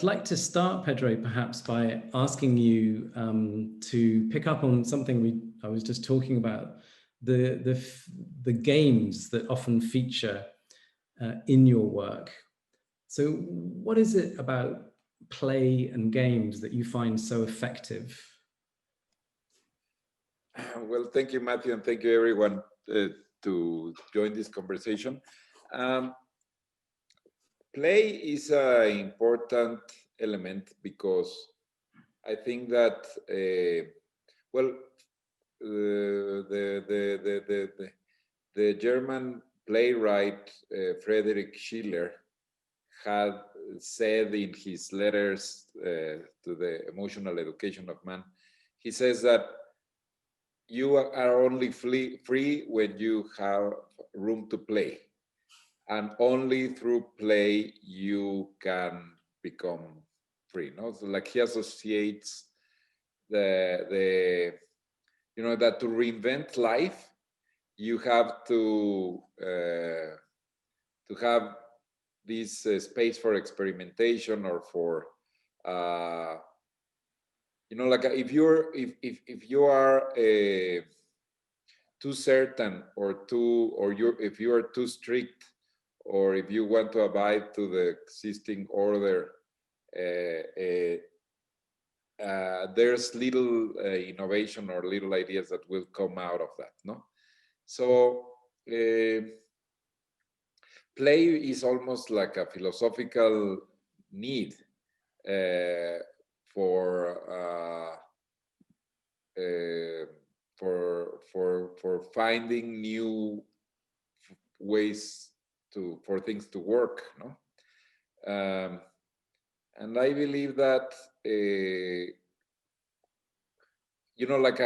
I'd like to start, Pedro, perhaps by asking you to pick up on something I was just talking about, the games that often feature in your work. So what is it about play and games that you find so effective? Well, thank you, Matthew, and thank you, everyone, to join this conversation. Play is an important element because I think that, well, the German playwright Friedrich Schiller had said in his letters to the emotional education of man, he says that you are only free when you have room to play. And only through play you can become free. No, so like he associates the you know that to reinvent life, you have to have this space for experimentation or for you know, like if you are too certain or if you are too strict, or if you want to abide to the existing order, there's little innovation or little ideas that will come out of that, no? So play is almost like a philosophical need for finding new ways for things to work, no? And I believe that you know, like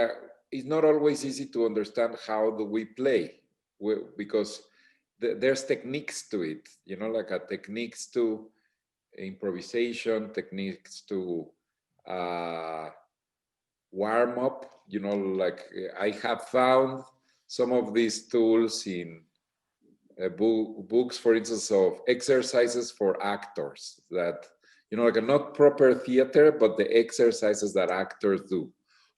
it's not always easy to understand how do we play, because there's techniques to it, you know, like techniques to improvisation, techniques to warm up, you know, like I have found some of these tools in books, for instance, of exercises for actors that, you know, like not proper theater, but the exercises that actors do,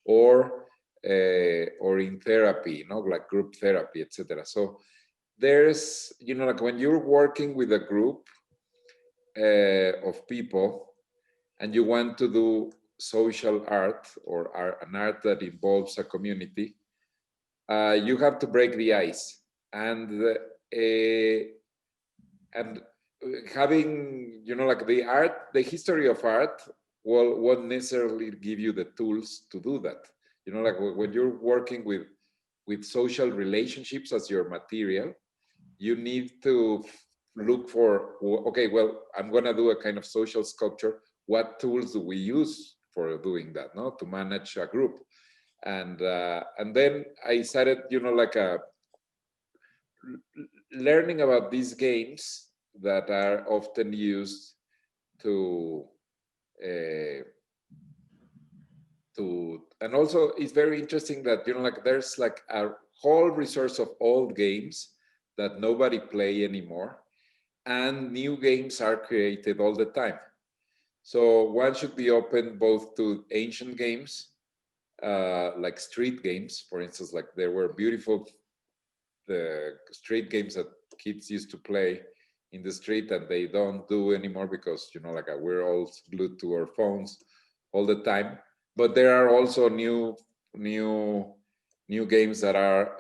or in therapy, you know, like group therapy, etc. So there's, you know, like when you're working with a group of people and you want to do social art or an art that involves a community, you have to break the ice. And having, you know, like the history of art won't necessarily give you the tools to do that. You know, like when you're working with social relationships as your material, you need to look for, okay, well, I'm gonna do a kind of social sculpture. What tools do we use for doing that, no? To manage a group. And then I started, you know, like learning about these games that are often used to and also it's very interesting that, you know, like there's like a whole resource of old games that nobody play anymore, and new games are created all the time. So one should be open both to ancient games, like street games, for instance. Like there were beautiful street games that kids used to play in the street, and they don't do anymore because, you know, like we're all glued to our phones all the time. But there are also new games that are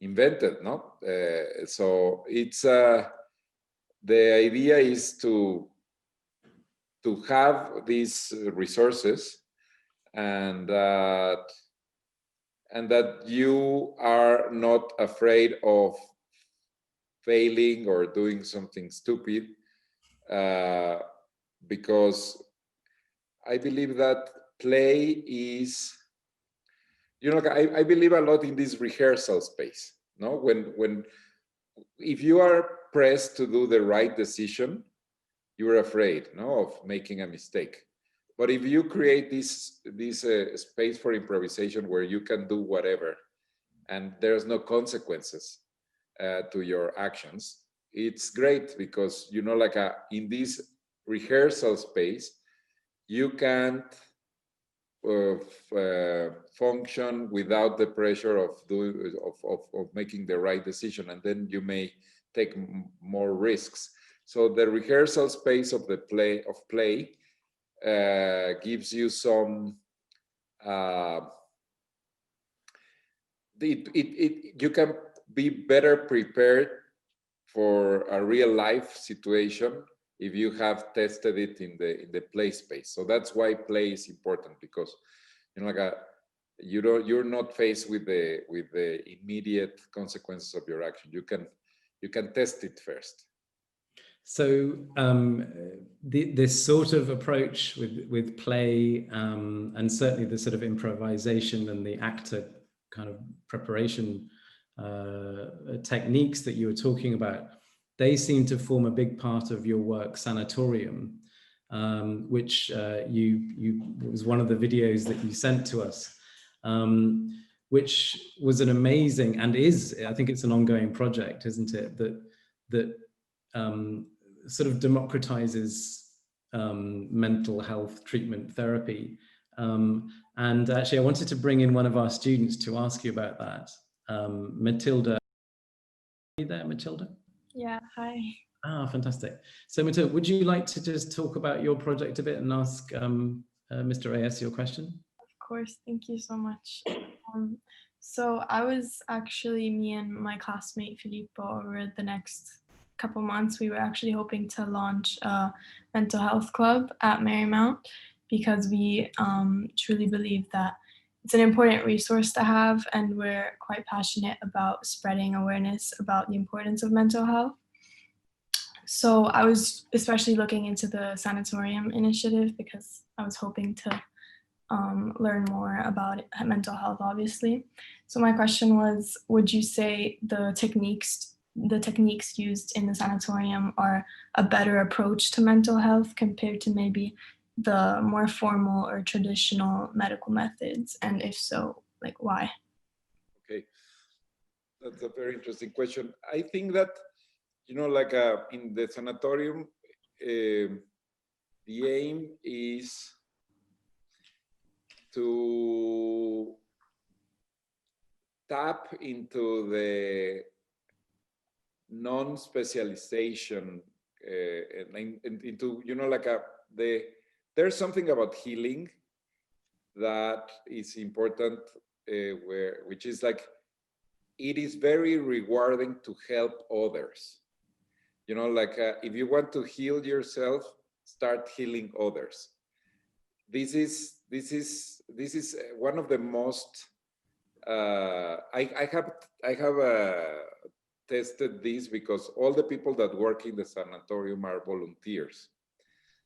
invented, no? So it's the idea is to have these resources, and that you are not afraid of failing or doing something stupid, because I believe that play is, you know, I believe a lot in this rehearsal space, no? When if you are pressed to do the right decision, you're afraid, no, of making a mistake. But if you create this space for improvisation where you can do whatever and there's no consequences to your actions, it's great, because, you know, like in this rehearsal space, you can't function without the pressure of making the right decision, and then you may take more risks. So the rehearsal space of the play gives you some you can be better prepared for a real life situation if you have tested it in the play space. So that's why play is important, because you're not faced with the immediate consequences of your action. You can test it first. So this sort of approach with play, and certainly the sort of improvisation and the actor kind of preparation techniques that you were talking about, they seem to form a big part of your work, Sanatorium, which was one of the videos that you sent to us, which was an amazing, and I think it's an ongoing project, isn't it? That sort of democratizes mental health treatment therapy. And actually, I wanted to bring in one of our students to ask you about that. Matilda. Are you there, Matilda? Yeah, hi. Ah, fantastic. So Matilda, would you like to just talk about your project a bit and ask Mr. Reyes your question? Of course, thank you so much. So me and my classmate Filippo, over the next couple months, we were actually hoping to launch a mental health club at Marymount, because we truly believe that it's an important resource to have, and we're quite passionate about spreading awareness about the importance of mental health. So I was especially looking into the Sanatorium initiative because I was hoping to learn more about mental health, obviously. So my question was, would you say the techniques used in the Sanatorium are a better approach to mental health compared to maybe the more formal or traditional medical methods? And if so, like, why? Okay, that's a very interesting question. I think that, like in the Sanatorium, the aim is to tap into the non-specialization and into, there's something about healing that is important, which is like, it is very rewarding to help others. If you want to heal yourself, start healing others. This is one of the most I have tested this, because all the people that work in the sanatorium are volunteers.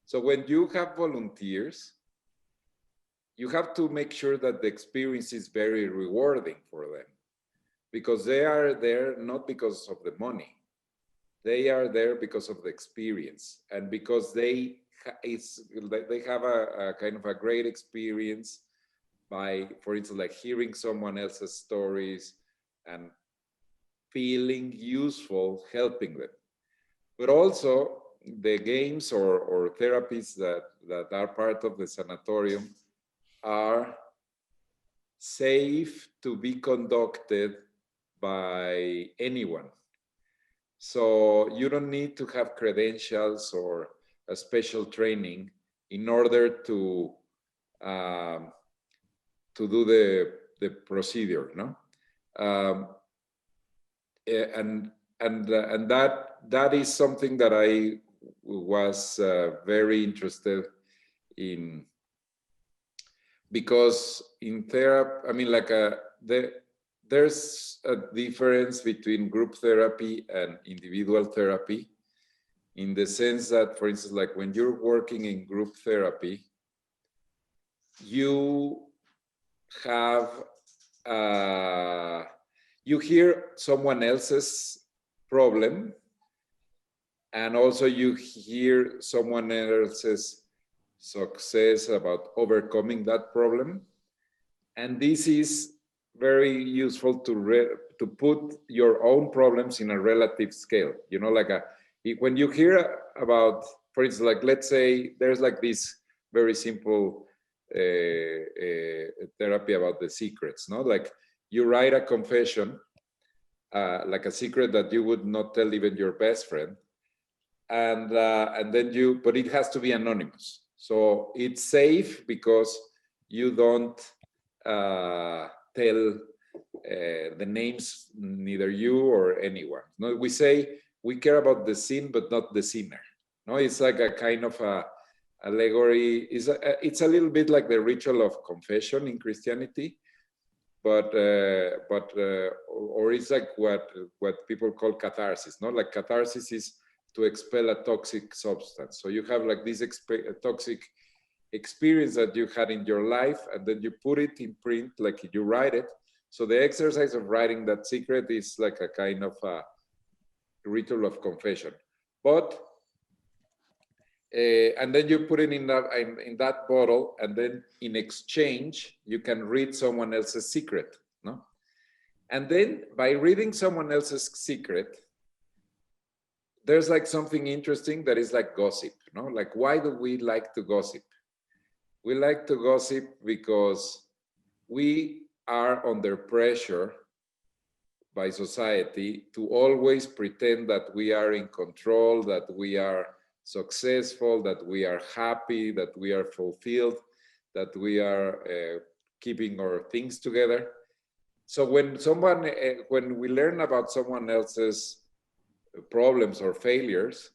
So when you have volunteers, you have to make sure that the experience is very rewarding for them, because they are there not because of the money. They are there because of the experience, and because they have a kind of a great experience by, for instance, like hearing someone else's stories and feeling useful helping them. But also the games or therapies that are part of the sanatorium are safe to be conducted by anyone. So you don't need to have credentials or a special training in order to do the procedure, no? And that is something that I was very interested in, because in therapy, I mean, like there's a difference between group therapy and individual therapy, in the sense that, for instance, like when you're working in group therapy, you have you hear someone else's problem, and also you hear someone else's success about overcoming that problem. And this is very useful to put your own problems in a relative scale. Like when you hear about for instance, like let's say there's like this very simple therapy about the secrets, no? Like you write a confession, like a secret that you would not tell even your best friend, and then but it has to be anonymous. So it's safe because you don't tell the names, neither you or anyone. No, we say we care about the sin, but not the sinner. No, it's like a kind of a allegory. It's a little bit like the ritual of confession in Christianity, or it's like what people call catharsis. No, like catharsis is to expel a toxic substance. So you have like this toxic experience that you had in your life, and then you put it in print, like you write it. So the exercise of writing that secret is like a kind of a ritual of confession. But and then you put it in that bottle, and then in exchange you can read someone else's secret, no? And then by reading someone else's secret, there's like something interesting that is like gossip, no? Like, why do we like to gossip? We like to gossip because we are under pressure by society to always pretend that we are in control, that we are successful, that we are happy, that we are fulfilled, that we are keeping our things together. So when we learn about someone else's problems or failures,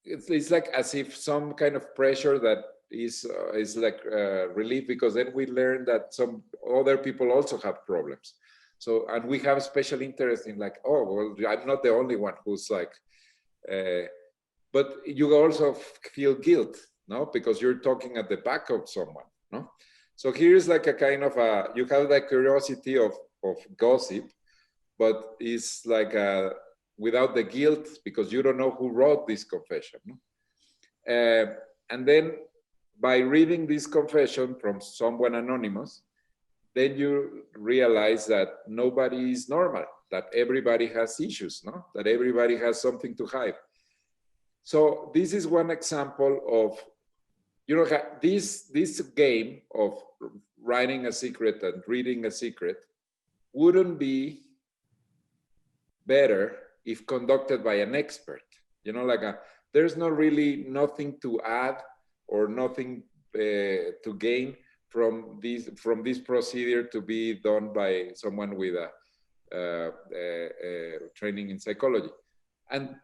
it's like as if some kind of pressure that is like relief, because then we learn that some other people also have problems. So, and we have a special interest in like, oh, well, I'm not the only one who's like, but you also feel guilt, no? Because you're talking at the back of someone, no? So here's like a kind of you have the curiosity of gossip, but it's like without the guilt, because you don't know who wrote this confession, no? And then by reading this confession from someone anonymous, then you realize that nobody is normal, that everybody has issues, no? That everybody has something to hide. So this is one example of, you know, this game of writing a secret and reading a secret wouldn't be better if conducted by an expert. You know, like there's not really nothing to add or nothing to gain from this procedure to be done by someone with a training in psychology, and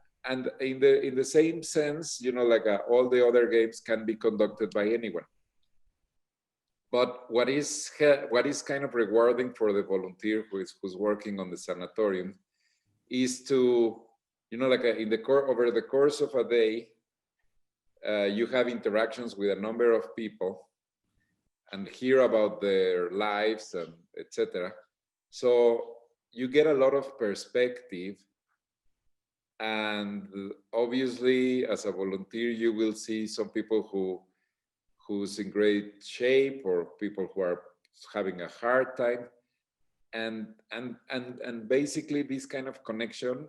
in the same sense, you know, like all the other games can be conducted by anyone. But what is kind of rewarding for the volunteer who's working on the sanatorium is to, you know, like over the course of a day, you have interactions with a number of people and hear about their lives and etc. So you get a lot of perspective, and obviously as a volunteer you will see some people who's in great shape or people who are having a hard time, and basically this kind of connection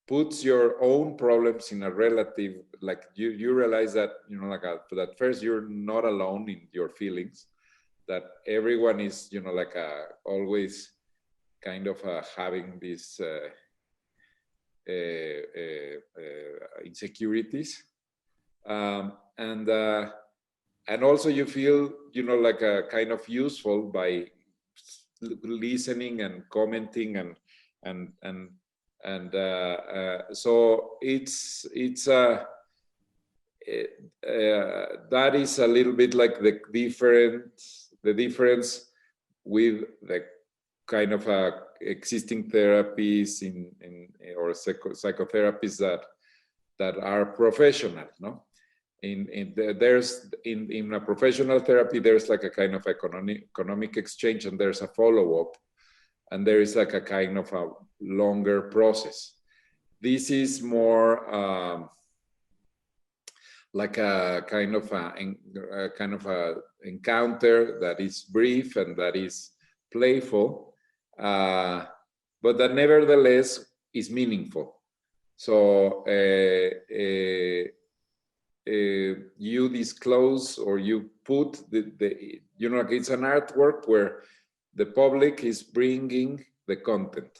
puts your own problems in a relative, like you realize that, you know, like that first you're not alone in your feelings, that everyone is, you know, like always kind of having these insecurities, and also you feel, you know, like kind of useful by listening and commenting and so it's that is a little bit like the difference with the kind of existing therapies or psychotherapies that are professional, no? In a professional therapy, there's like a kind of economic exchange, and there's a follow-up, and there is like a kind of a longer process. This is more like a kind of a encounter that is brief and that is playful, but that nevertheless is meaningful. So you disclose, or you put the you know, like it's an artwork where the public is bringing the content.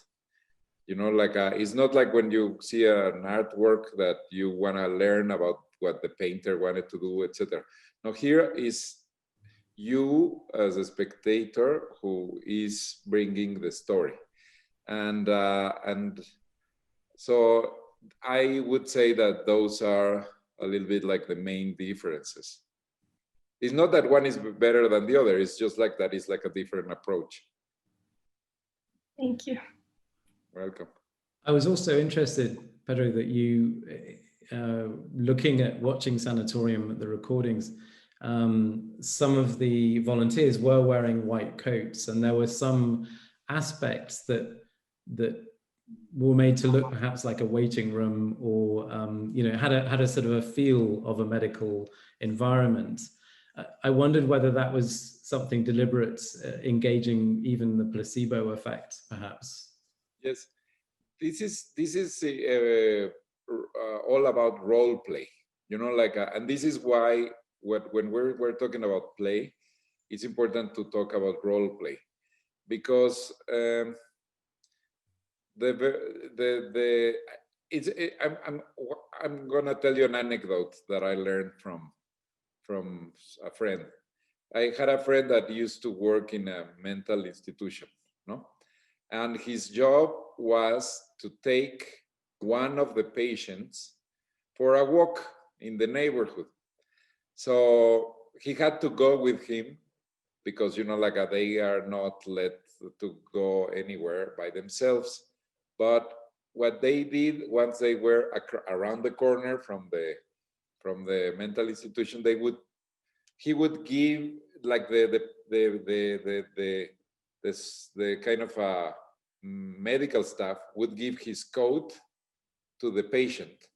You know, like it's not like when you see an artwork that you want to learn about what the painter wanted to do, etc. Now here is you as a spectator who is bringing the story, and so I would say that those are a little bit like the main differences. It's not that one is better than the other. It's just like that is like a different approach. Thank you. Welcome. I was also interested, Pedro, that you, looking at watching Sanatorium at the recordings, some of the volunteers were wearing white coats, and there were some aspects that were made to look perhaps like a waiting room, or you know, had a sort of a feel of a medical environment. I wondered whether that was something deliberate, engaging even the placebo effect, perhaps. Yes, this is all about role play. You know, like, and this is why when we're talking about play, it's important to talk about role play, because I'm gonna tell you an anecdote that I learned from a friend. I had a friend that used to work in a mental institution, no? And his job was to take one of the patients for a walk in the neighborhood. So he had to go with him because, you know, like they are not let to go anywhere by themselves. But what they did once they were around the corner from the mental institution, he would give like the kind of medical staff would give his coat to the patient.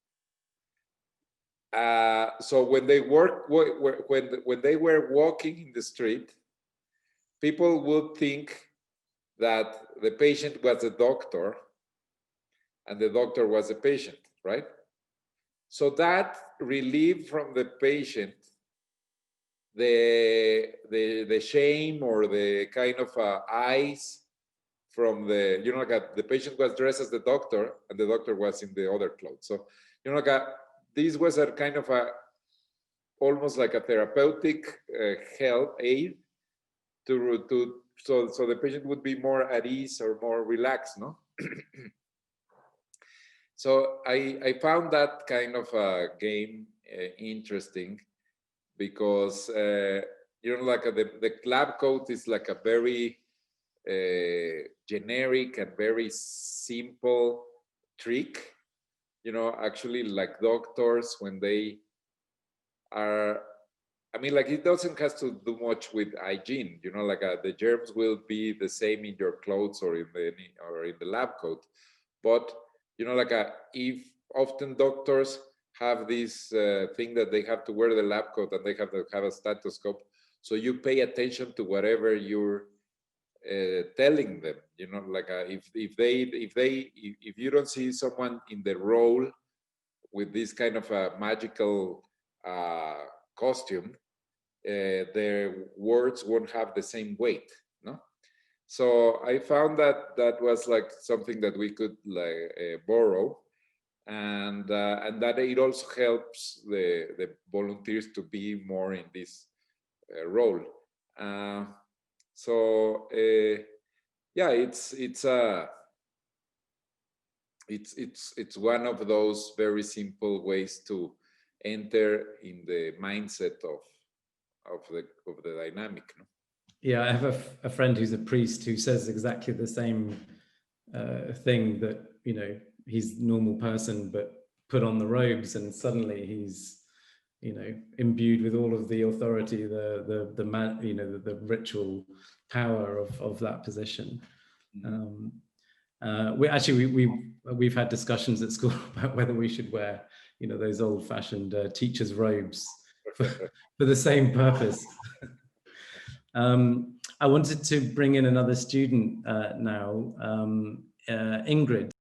So when they when they were walking in the street, people would think that the patient was a doctor and the doctor was a patient, right? So that relieved from the patient the shame or the kind of eyes from the, you know, like the patient was dressed as the doctor and the doctor was in the other clothes. So, you know, like this was a kind of almost like a therapeutic help aid so the patient would be more at ease or more relaxed, no? So I found that kind of a game interesting, because you know, like the lab coat is like a very generic and very simple trick. You know, actually, like doctors, when they are, I mean, like it doesn't have to do much with hygiene. You know, like the germs will be the same in your clothes or in the lab coat. But you know, like if often doctors have this thing that they have to wear the lab coat and they have to have a stethoscope, so you pay attention to whatever you're telling them. You know, like if you don't see someone in the role with this kind of a magical costume, their words won't have the same weight, no? So I found that was like something that we could like borrow, and that it also helps the volunteers to be more in this role. So yeah, it's one of those very simple ways to enter in the mindset of the dynamic, no? Yeah, I have a friend who's a priest who says exactly the same thing, that, you know, he's a normal person, but put on the robes and suddenly he's, you know, imbued with all of the authority, the ritual power of that position. We've had discussions at school about whether we should wear, you know, those old-fashioned teachers' robes for the same purpose. I wanted to bring in another student now, Ingrid.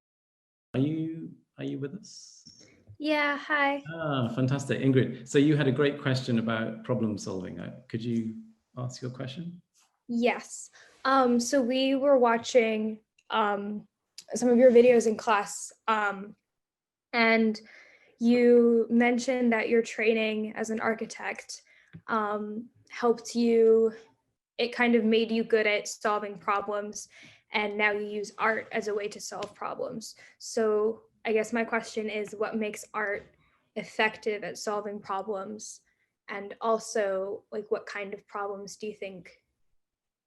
Are Are you with us? Yeah, hi. Ah, fantastic, Ingrid. So you had a great question about problem solving. Could you ask your question? Yes. So we were watching some of your videos in class, and you mentioned that your training as an architect helped you, it kind of made you good at solving problems, and now you use art as a way to solve problems. So I guess my question is, what makes art effective at solving problems? And also, like, what kind of problems do you think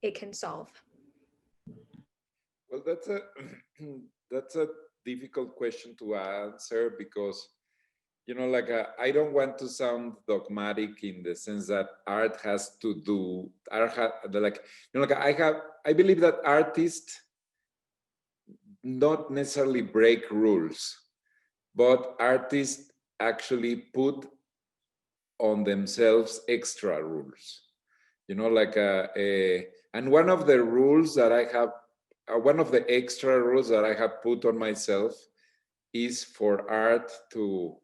it can solve? Well, that's a difficult question to answer because, you know, like I don't want to sound dogmatic in the sense that art has to do like, you know, like I believe that artists not necessarily break rules, but artists actually put on themselves extra rules. You know, like and one of the rules that I have, one of the extra rules that I have put on myself is for art to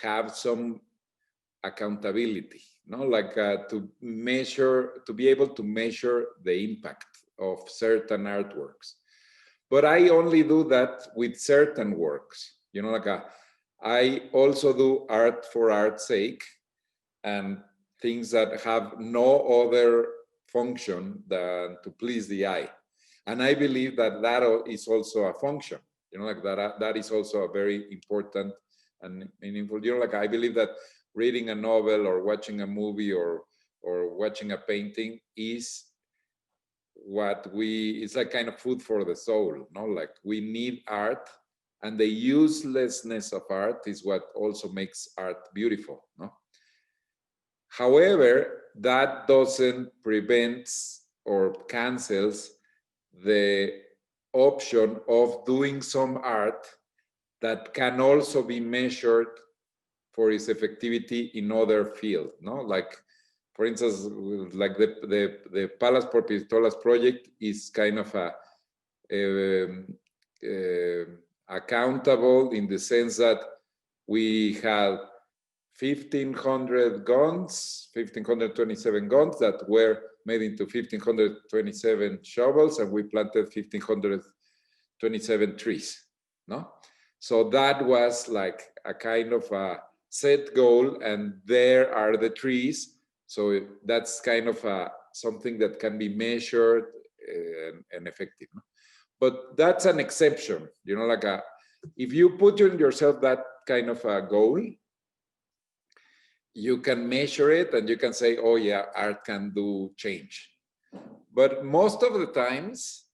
have some accountability, no, like to be able to measure the impact of certain artworks. But I only do that with certain works, you know, like I also do art for art's sake and things that have no other function than to please the eye. And I believe that that is also a function, you know, like that is also a very important and meaningful, you know, like I believe that reading a novel or watching a movie or watching a painting is it's like kind of food for the soul, no? Like we need art, and the uselessness of art is what also makes art beautiful, no? However, that doesn't prevent or cancels the option of doing some art that can also be measured for its effectivity in other fields, no? Like, for instance, like the Palas Por Pistolas project is kind of accountable in the sense that we had 1,500 guns, 1,527 guns that were made into 1,527 shovels, and we planted 1,527 trees, no? So that was like a kind of a set goal, and there are the trees. So that's kind of something that can be measured and effective, no? But that's an exception, you know, like if you put in yourself that kind of a goal, you can measure it and you can say, oh yeah, art can do change. But most of the times,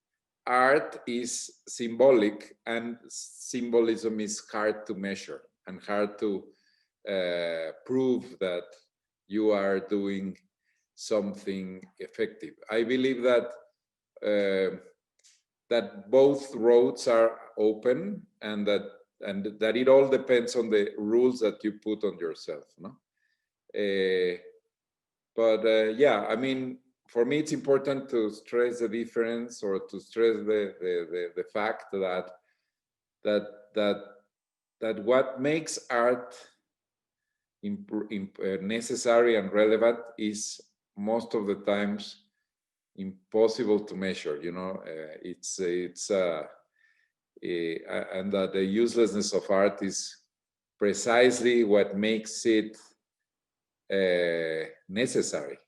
art is symbolic, and symbolism is hard to measure and hard to prove that you are doing something effective. I believe that that both roads are open, and that it all depends on the rules that you put on yourself, no? Yeah, I mean, for me, it's important to stress the difference, or to stress the fact that what makes art necessary and relevant is most of the times impossible to measure. You know, and that the uselessness of art is precisely what makes it necessary.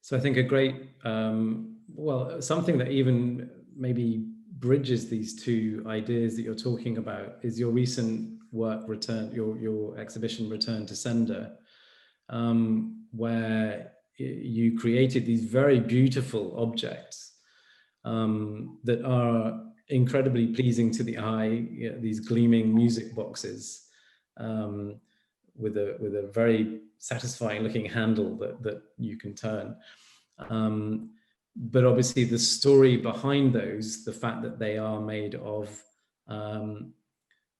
So I think a great, well, something that even maybe bridges these two ideas that you're talking about is your recent work, your exhibition Return to Sender, where you created these very beautiful objects that are incredibly pleasing to the eye, you know, these gleaming music boxes with a very satisfying looking handle that you can turn. But obviously the story behind those, the fact that they are made of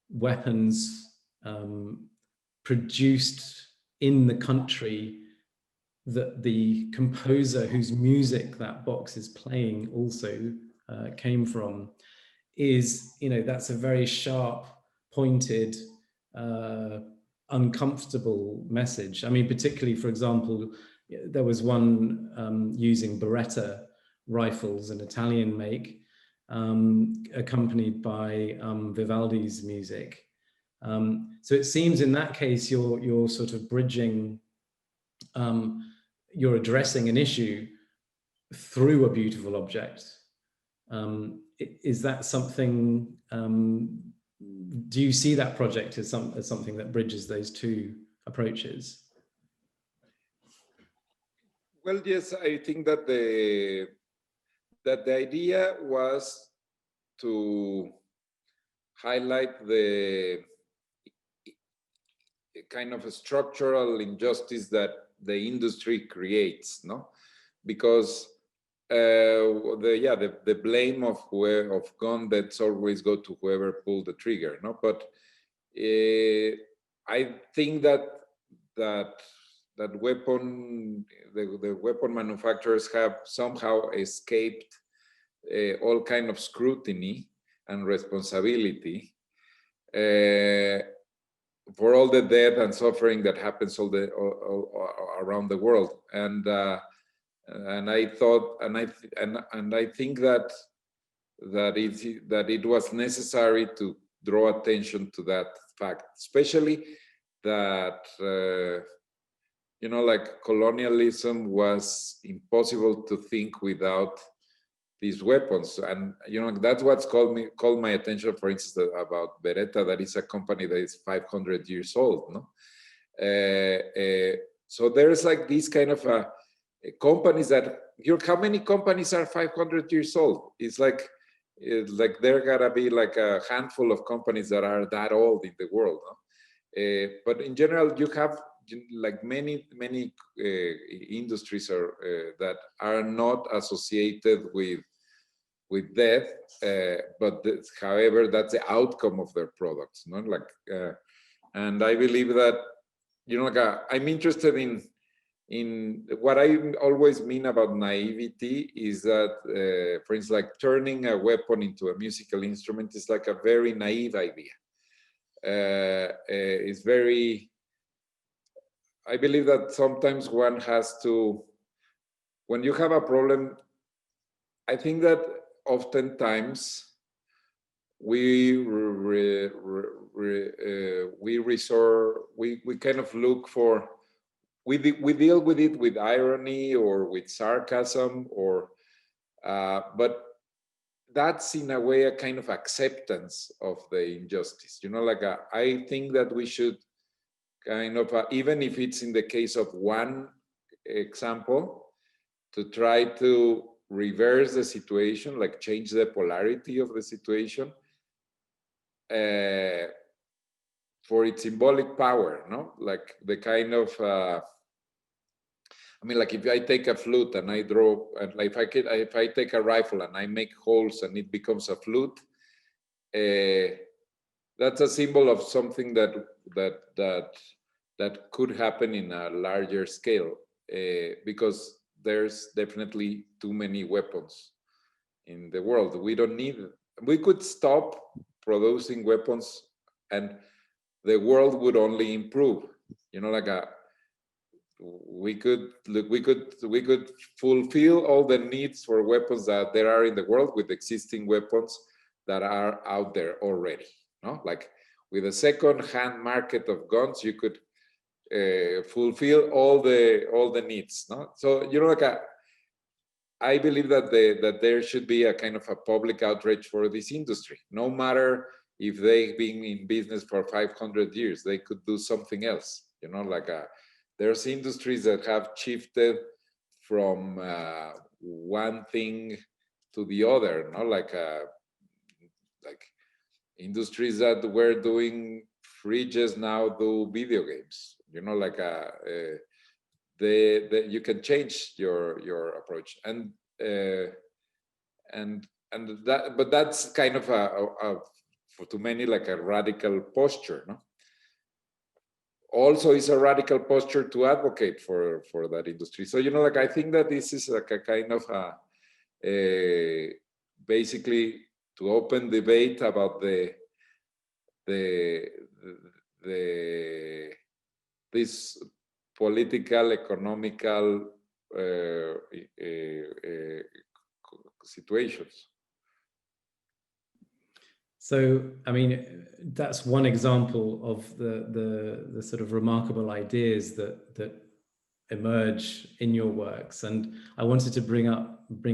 weapons produced in the country that the composer whose music that box is playing also came from, is, you know, that's a very sharp, pointed, uncomfortable message. I mean, particularly, for example, there was one using Beretta rifles, an Italian make, accompanied by Vivaldi's music. So it seems in that case, you're sort of bridging, you're addressing an issue through a beautiful object. Is that something, do you see that project as something that bridges those two approaches? Well, yes, I think that the idea was to highlight the kind of a structural injustice that the industry creates, no? Because the blame of gun deaths always go to whoever pulled the trigger, no? But I think that weapon, the weapon manufacturers have somehow escaped all kind of scrutiny and responsibility for all the death and suffering that happens all around the world. And I thought, and I think that it was necessary to draw attention to that fact, especially that you know, like colonialism was impossible to think without these weapons. And you know, that's what's called my attention, for instance, about Beretta, that is a company that is 500 years old, no? So there's like these kind of companies that, how many companies are 500 years old? It's like there gotta be like a handful of companies that are that old in the world, no? But in general, you have like many industries that are not associated with death, but however, that's the outcome of their products, no? Like, and I believe that, you know, like I'm interested in what I always mean about naivety is that, for instance, like turning a weapon into a musical instrument is like a very naive idea. It's very, I believe that sometimes one has to, when you have a problem, I think that oftentimes we kind of look for, we deal with it with irony or with sarcasm, or but that's in a way a kind of acceptance of the injustice, you know, like I think that we should kind of even if it's in the case of one example, to try to reverse the situation, like change the polarity of the situation for its symbolic power, no? Like the kind of I mean, like if I take a flute and I draw, and like if I take a rifle and I make holes and it becomes a flute, that's a symbol of something that could happen in a larger scale, because there's definitely too many weapons in the world. We don't need, we could stop producing weapons and the world would only improve, you know, like we could fulfill all the needs for weapons that there are in the world with existing weapons that are out there already, no? Like with a second-hand market of guns, you could fulfill all the needs, no? So, you know, like I believe that there should be a kind of a public outrage for this industry. No matter if they've been in business for 500 years, they could do something else, you know, like there's industries that have shifted from one thing to the other, no? Like industries that were doing fridges now do video games, you know, like you can change your approach, and that, but that's kind of for too many like a radical posture, no? Also, it's a radical posture to advocate for that industry. So, you know, like I think that this is like a kind of basically to open debate about this political, economical situations. So, I mean, that's one example of the sort of remarkable ideas that emerge in your works. And I wanted to bring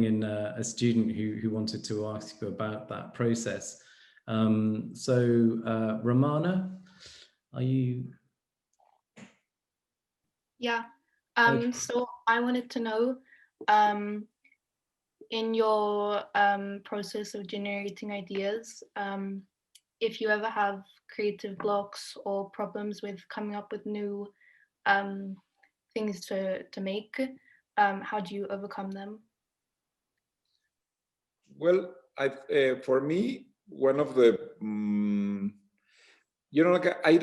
in a student who wanted to ask you about that process. Romana, are you? Yeah. Okay. So I wanted to know, in your process of generating ideas, if you ever have creative blocks or problems with coming up with new things to make, how do you overcome them? Well, for me, one of the, like I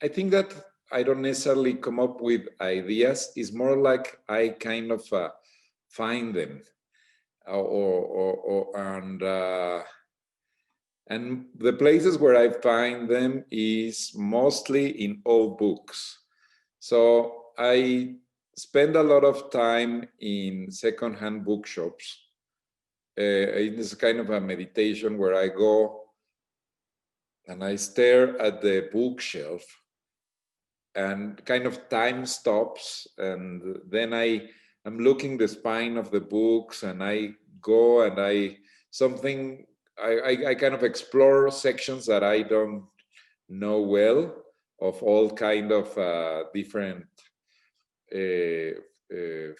think that I don't necessarily come up with ideas. It's more like I kind of find them, and the places where I find them is mostly in old books. So I spend a lot of time in secondhand bookshops. It's kind of a meditation where I go and I stare at the bookshelf and kind of time stops, and then I'm looking the spine of the books, and I go and I kind of explore sections that I don't know well, of all kind of different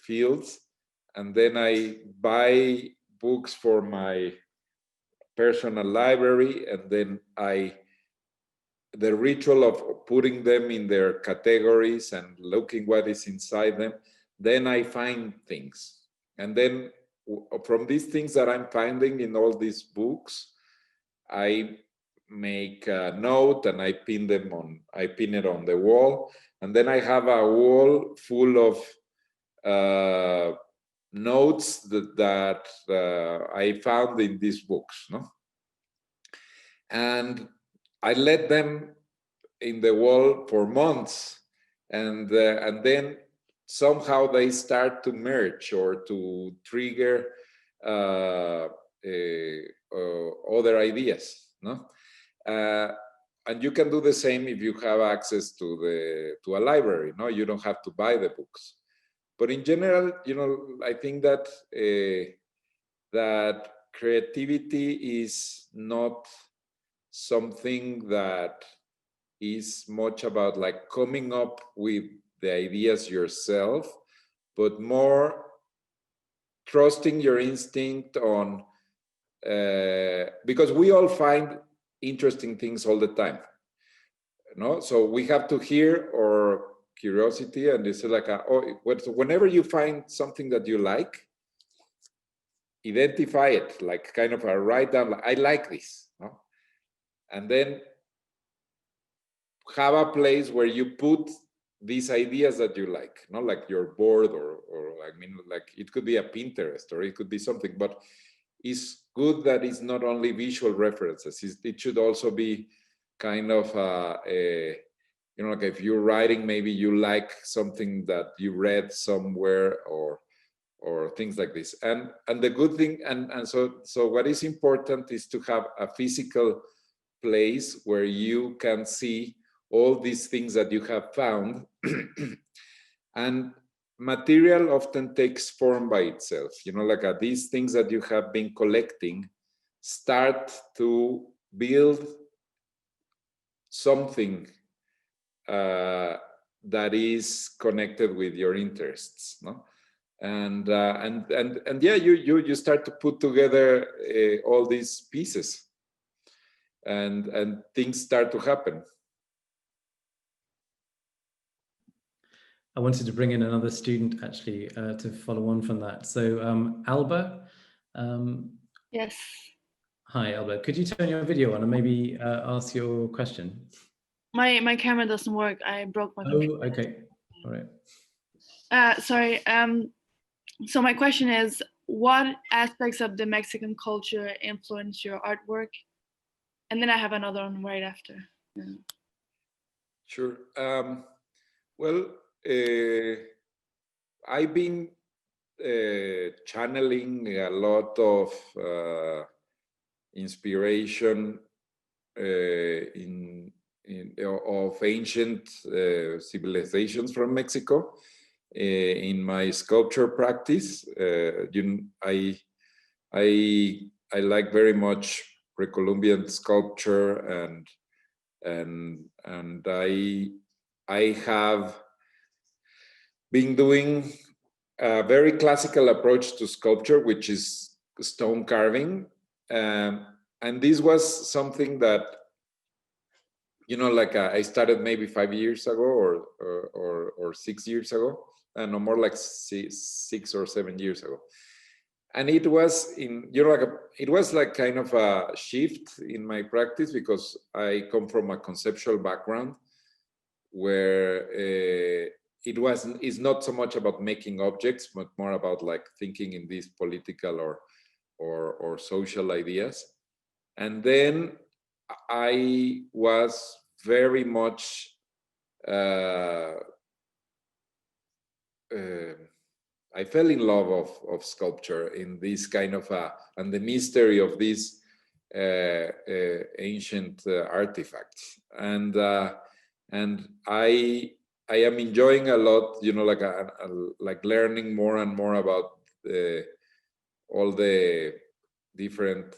fields, and then I buy books for my personal library, and then the ritual of putting them in their categories and looking what is inside them, then I find things. And then from these things that I'm finding in all these books, I make a note and I pin it on the wall. And then I have a wall full of notes that I found in these books, no? And I let them in the wall for months, and then somehow they start to merge or to trigger other ideas, no? And you can do the same if you have access to a library, no? You don't have to buy the books. But in general, I think that that creativity is not something that is much about like coming up with the ideas yourself, but more trusting your instinct on, because we all find interesting things all the time, no? So we have to hear our curiosity, and it's like, whenever you find something that you like, identify it, like kind of write down, like, I like this, no? And then have a place where you put these ideas that you like, not like your board or like it could be a Pinterest or it could be something, but it's good that it's not only visual references. It should also be kind of like if you're writing, maybe you like something that you read somewhere or things like this. And the good thing, and so what is important is to have a physical place where you can see all these things that you have found. And material often takes form by itself, like these things that you have been collecting start to build something that is connected with your interests, no? And yeah, you start to put together all these pieces, and things start to happen. I wanted to bring in another student actually to follow on from that. So Alba. Yes. Hi, Alba. Could you turn your video on and maybe ask your question? My camera doesn't work. I broke my computer. Oh, okay. All right. Sorry. So my question is, what aspects of the Mexican culture influence your artwork? And then I have another one right after. Yeah. Sure. Well, I've been channeling a lot of inspiration of ancient civilizations from Mexico in my sculpture practice. I like very much Pre-Columbian sculpture, and I have been doing a very classical approach to sculpture, which is stone carving. And this was something that, like I started maybe 5 years ago or 6 years ago, and no more like 6 or 7 years ago. And it was it was like kind of a shift in my practice, because I come from a conceptual background where it's not so much about making objects, but more about like thinking in these political or social ideas. And then I was very much I fell in love of sculpture in this kind of and the mystery of these ancient artifacts, and I am enjoying a lot, like learning more and more about all the different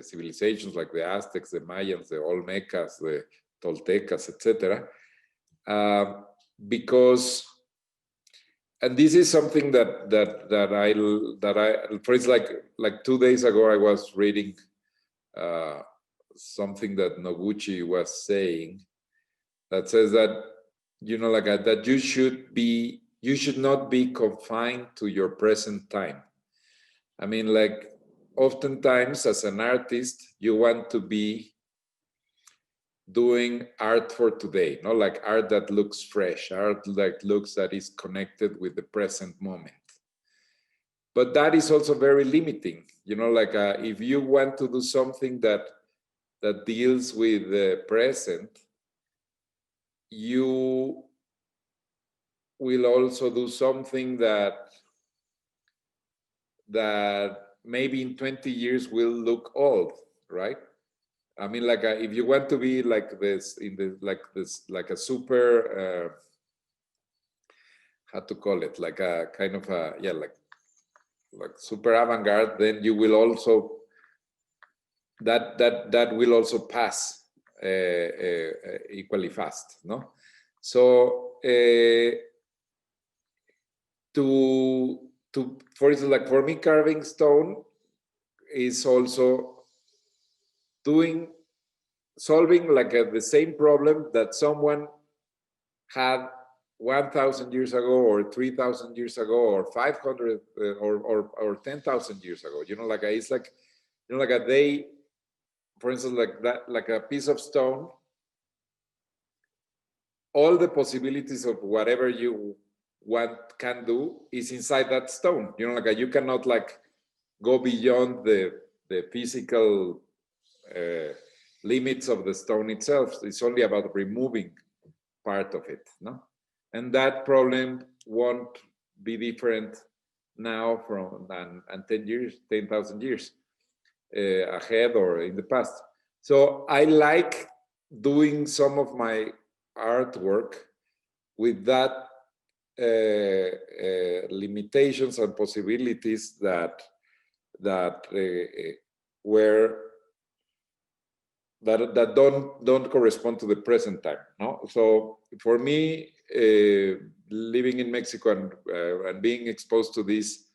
civilizations, like the Aztecs, the Mayans, the Olmecas, the Toltecas, etc. Because, and this is something that I for instance, like 2 days ago, I was reading something that Noguchi was saying, that says that that you should not be confined to your present time. I mean, like, oftentimes as an artist, you want to be doing art for today, like art that looks fresh, art that is connected with the present moment. But that is also very limiting, if you want to do something that deals with the present, you will also do something that maybe in 20 years will look old, right? I mean, like if you want to be like this like a super how to call it, like a kind of a like super avant-garde, then you will also that will also pass equally fast, no? So for instance, like for me, carving stone is also solving like the same problem that someone had 1,000 years ago, or 3,000 years ago, or 500 or 10,000 years ago. Like it's like like they, for instance, like that, like a piece of stone, all the possibilities of whatever you can do is inside that stone. Like you cannot like go beyond the physical limits of the stone itself. It's only about removing part of it, no? And that problem won't be different now than 10,000 years ahead or in the past. So I like doing some of my artwork with that limitations and possibilities that don't correspond to the present time, no? So for me, living in Mexico and being exposed to this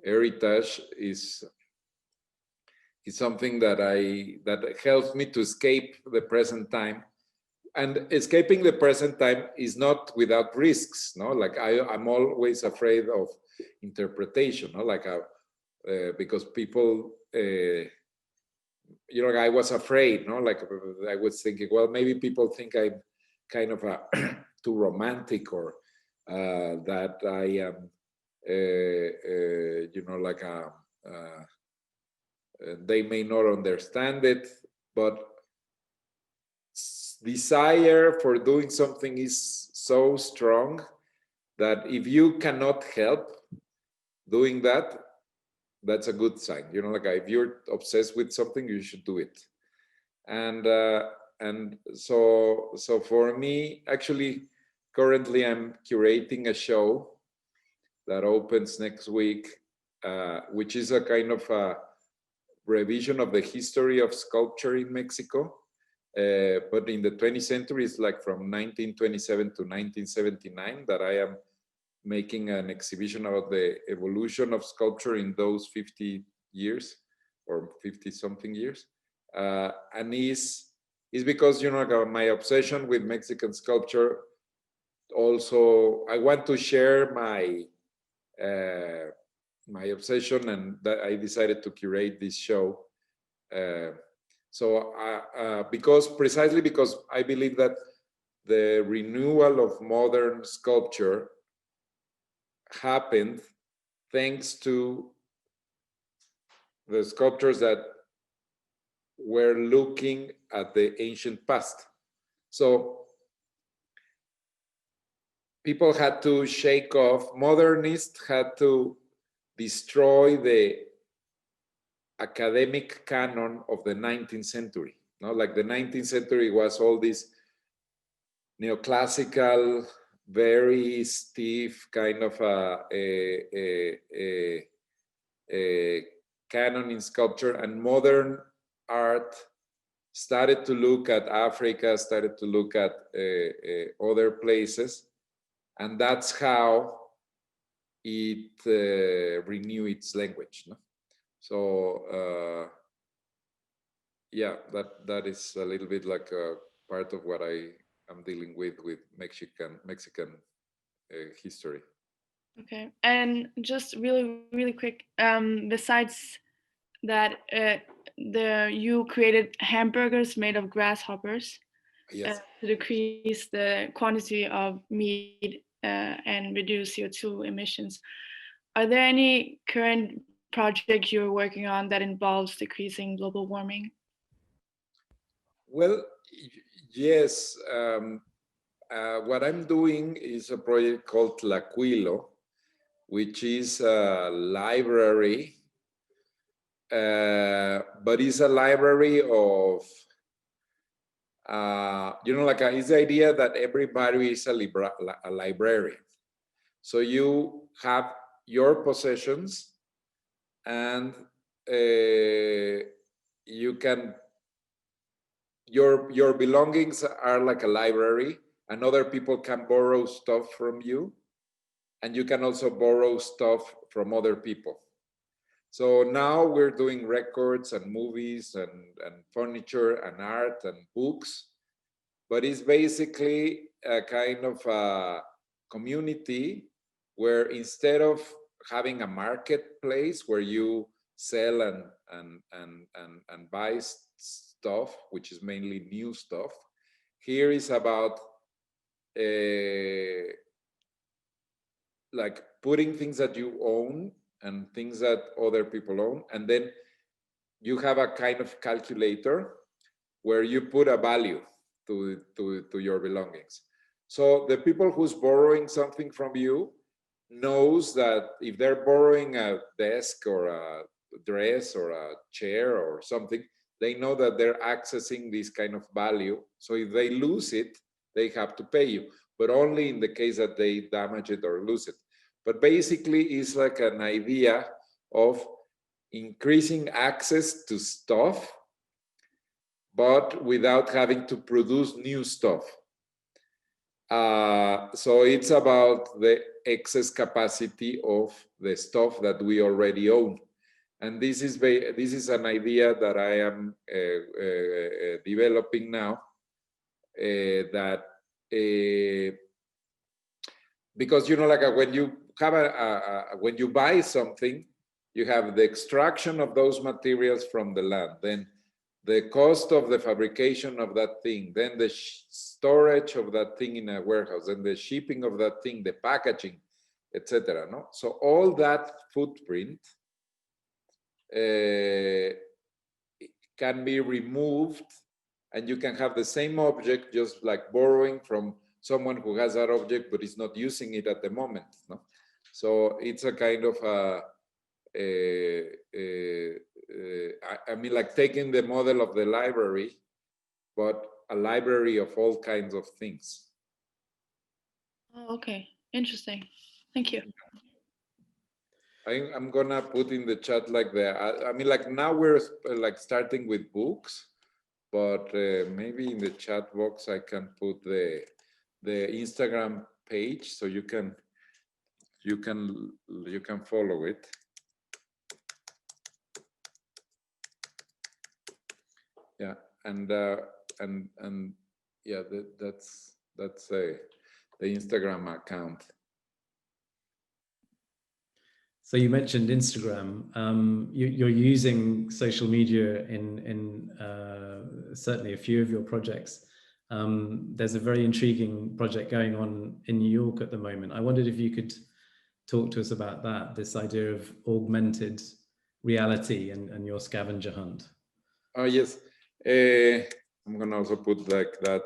heritage is something that helps me to escape the present time. And escaping the present time is not without risks, no? Like I'm always afraid of interpretation, no? Like because people, I was afraid, no? Like I was thinking, well, maybe people think I'm kind of too romantic, or that I am you know, like they may not understand it, but desire for doing something is so strong that if you cannot help doing that, that's a good sign. You know, like if you're obsessed with something, you should do it. And so for me, actually, currently I'm curating a show that opens next week, which is a kind of a revision of the history of sculpture in Mexico. But in the 20th century, it's like from 1927 to 1979 that I am making an exhibition about the evolution of sculpture in those 50 years or 50 something years. And is because, you know, my obsession with Mexican sculpture. Also, I want to share my my obsession, and that I decided to curate this show. Precisely because I believe that the renewal of modern sculpture happened thanks to the sculptors that were looking at the ancient past. So people had to shake off, modernists had to destroy the academic canon of the 19th century. No, like the 19th century was all this neoclassical, very stiff kind of a canon in sculpture, and modern art started to look at Africa, started to look at other places, and that's how it renewed its language. No? So yeah, that is a little bit like a part of what I am dealing with Mexican history. Okay, and just really quick, besides that, you created hamburgers made of grasshoppers. Yes. To decrease the quantity of meat and reduce CO2 emissions. Are there any current projects you're working on that involves decreasing global warming? Well, yes. What I'm doing is a project called Tlaquilo, which is a library, but it's a library of, you know, like it's the idea that everybody is a librarian. So you have your possessions, and you can, your belongings are like a library, and other people can borrow stuff from you, and you can also borrow stuff from other people. So now we're doing records and movies and furniture and art and books, but it's basically a kind of a community where instead of having a marketplace where you sell and buy stuff, which is mainly new stuff, here is about like putting things that you own and things that other people own, and then you have a kind of calculator where you put a value to your belongings. So the people who's borrowing something from you knows that if they're borrowing a desk or a dress or a chair or something, they know that they're accessing this kind of value. So if they lose it, they have to pay you, but only in the case that they damage it or lose it. But basically, it's like an idea of increasing access to stuff, but without having to produce new stuff. So it's about the excess capacity of the stuff that we already own. And this is an idea that I am developing now, that because, you know, like when you have when you buy something, you have the extraction of those materials from the land, then the cost of the fabrication of that thing, then the storage of that thing in a warehouse, and the shipping of that thing, the packaging, etc. No, so all that footprint can be removed, and you can have the same object, just like borrowing from someone who has that object but is not using it at the moment. No, so it's a kind of I mean, like taking the model of the library, but a library of all kinds of things. Oh, okay, interesting. Thank you. I'm gonna put in the chat like I mean, like now we're like starting with books, but maybe in the chat box I can put the Instagram page so you can follow it. Yeah, and yeah, that's the Instagram account. So you mentioned Instagram. You're using social media in certainly a few of your projects. There's a very intriguing project going on in New York at the moment. I wondered if you could talk to us about that, this idea of augmented reality and your scavenger hunt. Oh, yes. I'm gonna also put like that.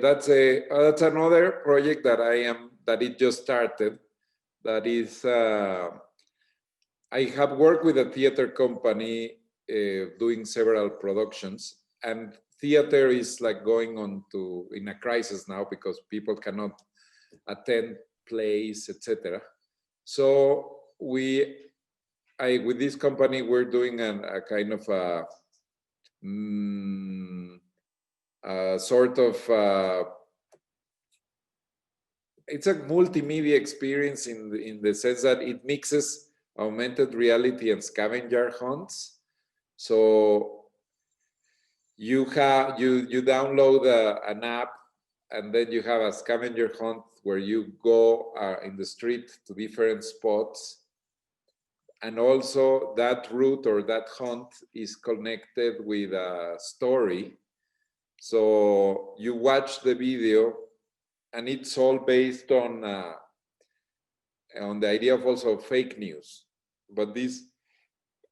That's another project that it just started. That is, I have worked with a theater company doing several productions, and theater is like going on in a crisis now because people cannot attend plays, etc. So with this company, we're doing a kind of a sort of it's a multimedia experience in the sense that it mixes augmented reality and scavenger hunts. So you download an app, and then you have a scavenger hunt where you go in the street to different spots. And also that route or that hunt is connected with a story. So you watch the video, and it's all based on the idea of also fake news. But these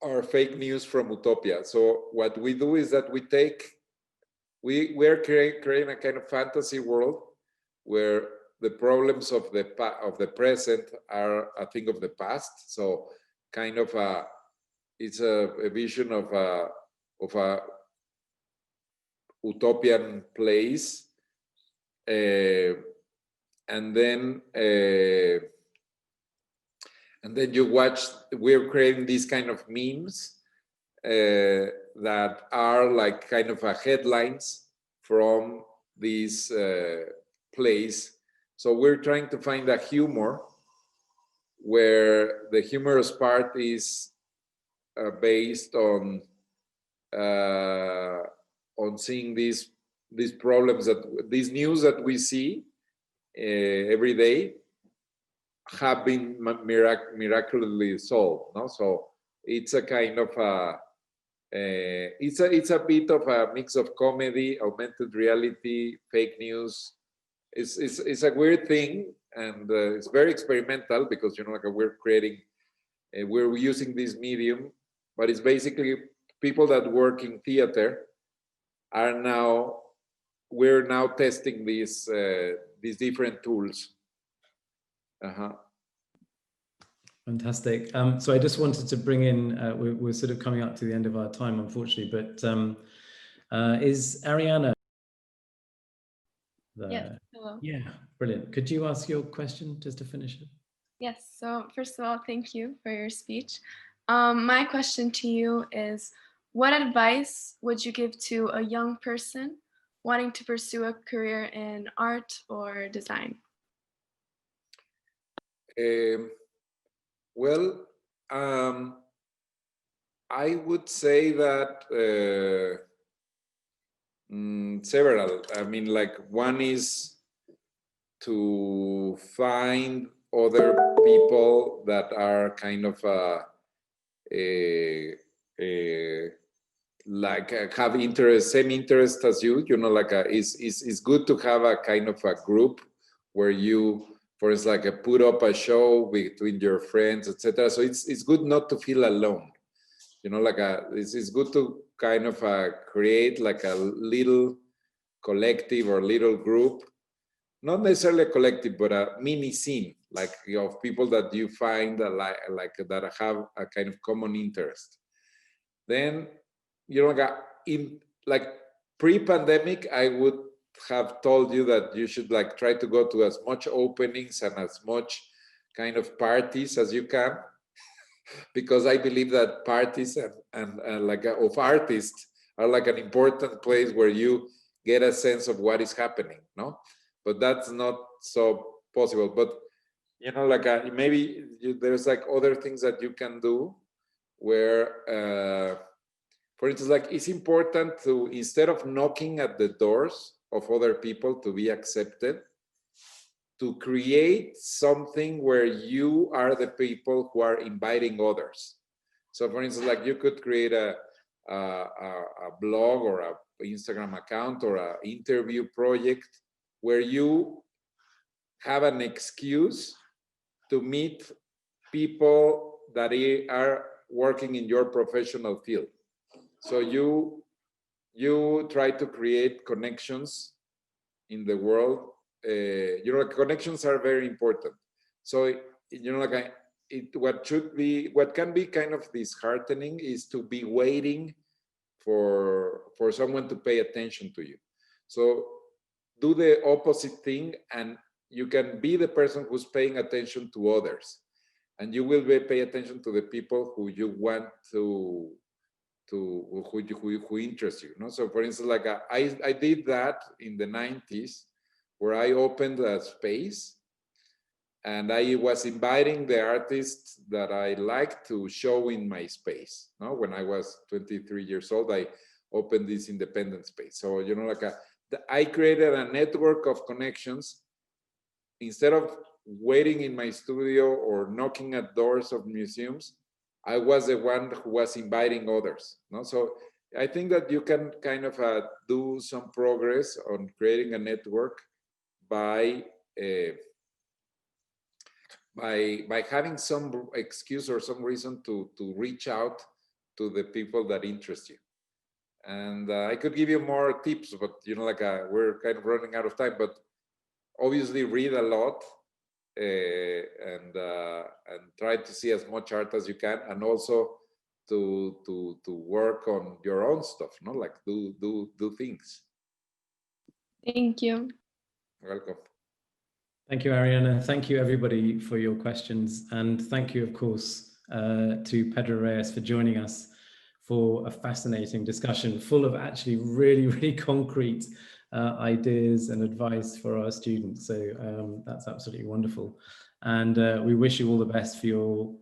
are fake news from Utopia. So what we do is that we're creating a kind of fantasy world where the problems of the present are a thing of the past. So kind of it's a vision of a utopian place, and then you watch. We're creating these kind of memes that are like kind of headlines from this place. So we're trying to find a humor where the humorous part is based on seeing these problems, these news that we see every day have been miraculously solved. No, so it's a kind of it's a bit of a mix of comedy, augmented reality, fake news. It's a weird thing, and it's very experimental because like we're creating, we're using this medium, but it's basically people that work in theater we're now testing these different tools. Fantastic. So I just wanted to bring in, we're sort of coming up to the end of our time, unfortunately, but is Ariana there? Yes, hello. Yeah, brilliant. Could you ask your question just to finish it? Yes, so first of all, thank you for your speech. My question to you is, what advice would you give to a young person wanting to pursue a career in art or design? Well, I would say that several. I mean, like one is to find other people that are kind of like have same interest as you, you know, like it's good to have a kind of a group where you, for instance, like put up a show between your friends, etc. So it's good not to feel alone, you know, like it's good to kind of create like a little collective or little group, not necessarily a collective, but a mini scene, like, you know, of people that you find like that have a kind of common interest. Then, you know, in like pre-pandemic, I would have told you that you should like try to go to as much openings and as much kind of parties as you can, because I believe that parties and like of artists are like an important place where you get a sense of what is happening, no? But that's not so possible. But, you know, like maybe there's like other things that you can do where, for instance, like it's important to, instead of knocking at the doors of other people to be accepted, to create something where you are the people who are inviting others. So for instance, like you could create a blog or a Instagram account or an interview project where you have an excuse to meet people that are working in your professional field. So you try to create connections in the world. You know, connections are very important. So, you know, like what can be kind of disheartening is to be waiting for someone to pay attention to you. So do the opposite thing, and you can be the person who's paying attention to others, and you will pay attention to the people who you want to who interest you, no? So for instance, like I did that in the 90s, where I opened a space and I was inviting the artists that I liked to show in my space. No, when I was 23 years old, I opened this independent space. So, you know, like I created a network of connections. Instead of waiting in my studio or knocking at doors of museums, I was the one who was inviting others. No? So I think that you can kind of do some progress on creating a network by having some excuse or some reason to reach out to the people that interest you. And I could give you more tips, but, you know, like we're kind of running out of time. But obviously, read a lot. And try to see as much art as you can, and also to work on your own stuff, no? Like do things. Thank you. Welcome. Thank you, Ariana. Thank you, everybody, for your questions. And thank you, of course, to Pedro Reyes for joining us for a fascinating discussion full of actually really, really concrete ideas and advice for our students. So that's absolutely wonderful. And we wish you all the best for your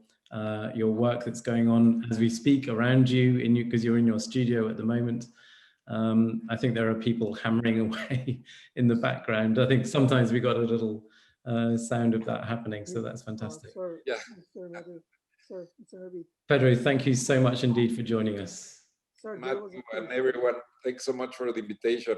work that's going on as we speak around you, because you're in your studio at the moment. I think there are people hammering away in the background. I think sometimes we got a little sound of that happening, so that's fantastic. Yeah. Pedro, thank you so much indeed for joining us. Matt and everyone, thanks so much for the invitation.